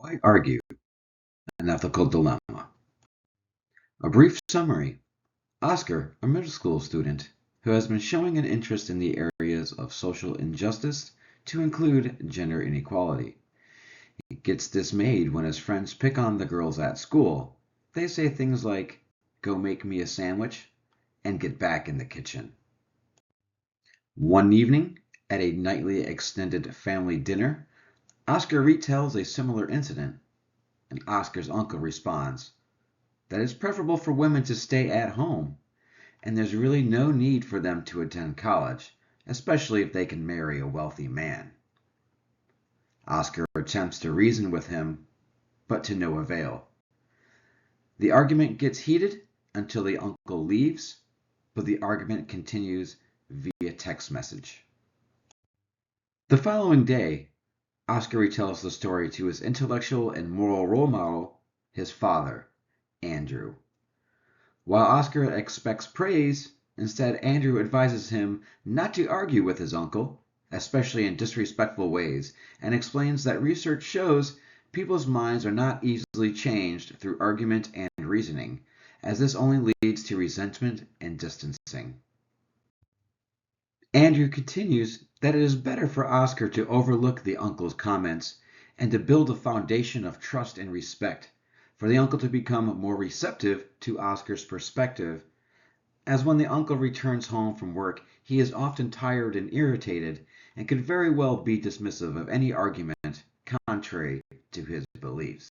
Why argue? An ethical dilemma. A brief summary. Oscar, a middle school student who has been showing an interest in the areas of social injustice to include gender inequality. He gets dismayed when his friends pick on the girls at school. They say things like, "Go make me a sandwich," and get back in the kitchen. One evening, at a nightly extended family dinner, Oscar retells a similar incident, and Oscar's uncle responds that it's preferable for women to stay at home, and there's really no need for them to attend college, especially if they can marry a wealthy man. Oscar attempts to reason with him, but to no avail. The argument gets heated until the uncle leaves, but the argument continues via text message. The following day, Oscar retells the story to his intellectual and moral role model, his father, Andrew. While Oscar expects praise, instead Andrew advises him not to argue with his uncle, especially in disrespectful ways, and explains that research shows people's minds are not easily changed through argument and reasoning, as this only leads to resentment and distancing. Andrew continues that it is better for Oscar to overlook the uncle's comments and to build a foundation of trust and respect, for the uncle to become more receptive to Oscar's perspective, as when the uncle returns home from work, he is often tired and irritated and could very well be dismissive of any argument contrary to his beliefs.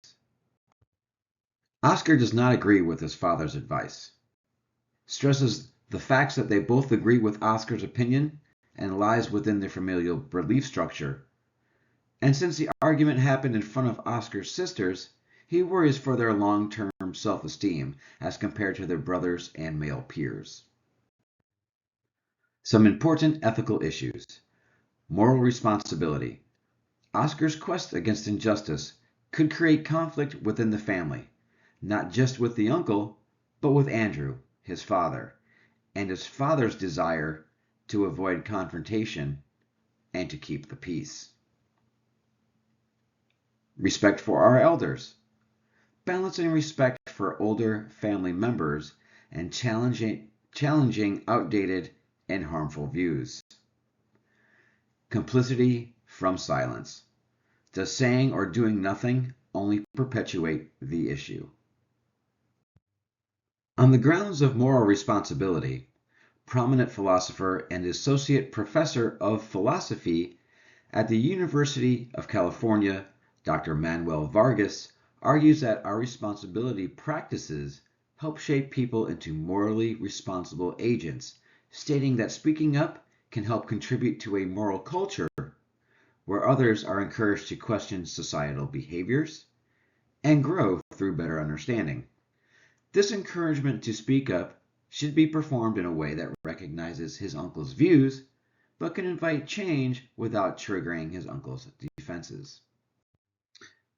Oscar does not agree with his father's advice, stresses the facts that they both agree with Oscar's opinion and lies within their familial belief structure. And since the argument happened in front of Oscar's sisters, he worries for their long-term self-esteem as compared to their brothers and male peers. Some important ethical issues. Moral responsibility. Oscar's quest against injustice could create conflict within the family, not just with the uncle, but with Andrew, his father, and his father's desire to avoid confrontation and to keep the peace. Respect for our elders. Balancing respect for older family members and challenging outdated and harmful views. Complicity from silence. Does saying or doing nothing only perpetuate the issue? On the grounds of moral responsibility, prominent philosopher and associate professor of philosophy at the University of California, Dr. Manuel Vargas, argues that our responsibility practices help shape people into morally responsible agents, stating that speaking up can help contribute to a moral culture where others are encouraged to question societal behaviors and grow through better understanding. This encouragement to speak up should be performed in a way that recognizes his uncle's views, but can invite change without triggering his uncle's defenses.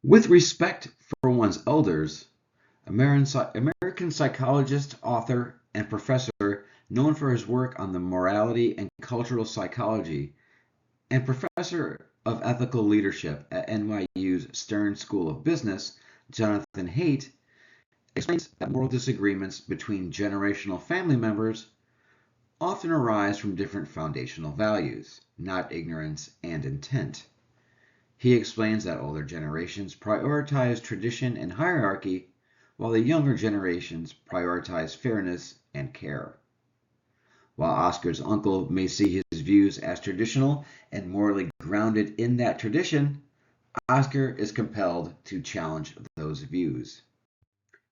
With respect for one's elders, American psychologist, author, and professor known for his work on the morality and cultural psychology, and professor of ethical leadership at NYU's Stern School of Business, Jonathan Haidt, explains that moral disagreements between generational family members often arise from different foundational values, not ignorance and intent. He explains that older generations prioritize tradition and hierarchy, while the younger generations prioritize fairness and care. While Oscar's uncle may see his views as traditional and morally grounded in that tradition, Oscar is compelled to challenge those views.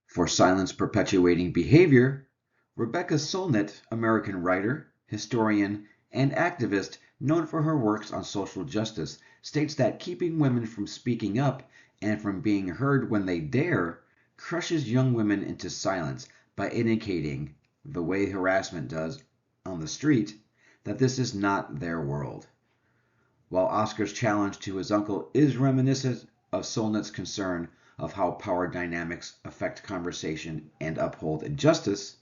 For silence perpetuating behavior, Rebecca Solnit, American writer, historian, and activist known for her works on social justice, states that keeping women from speaking up and from being heard when they dare crushes young women into silence by indicating, the way harassment does on the street, that this is not their world. While Oscar's challenge to his uncle is reminiscent of Solnit's concern of how power dynamics affect conversation and uphold injustice,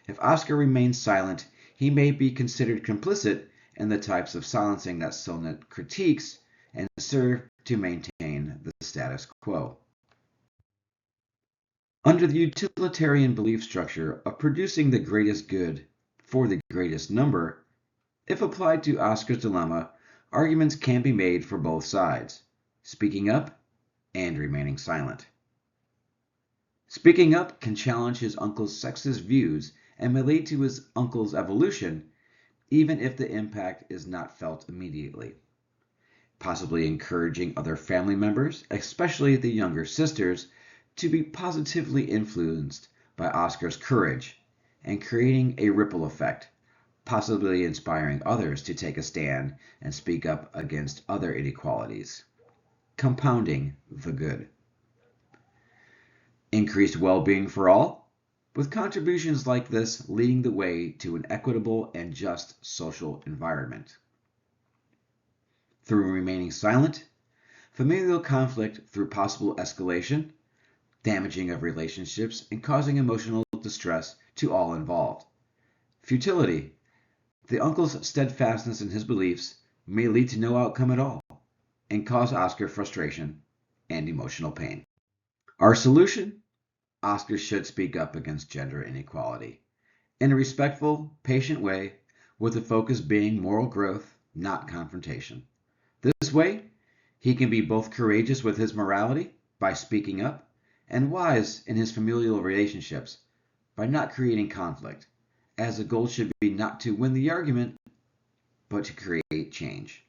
if Oscar remains silent, he may be considered complicit in the types of silencing that Solnit critiques and serve to maintain the status quo. Under the utilitarian belief structure of producing the greatest good for the greatest number, if applied to Oscar's dilemma, arguments can be made for both sides, speaking up and remaining silent. Speaking up can challenge his uncle's sexist views and may lead to his uncle's evolution, even if the impact is not felt immediately, possibly encouraging other family members, especially the younger sisters, to be positively influenced by Oscar's courage and creating a ripple effect, possibly inspiring others to take a stand and speak up against other inequalities, compounding the good. Increased well-being for all, with contributions like this leading the way to an equitable and just social environment. Through remaining silent, familial conflict through possible escalation, damaging of relationships, and causing emotional distress to all involved. Futility. The uncle's steadfastness in his beliefs may lead to no outcome at all and cause Oscar frustration and emotional pain. Our solution? Oscar should speak up against gender inequality in a respectful, patient way, with the focus being moral growth, not confrontation. This way, he can be both courageous with his morality by speaking up and wise in his familial relationships by not creating conflict, as the goal should be not to win the argument, but to create change.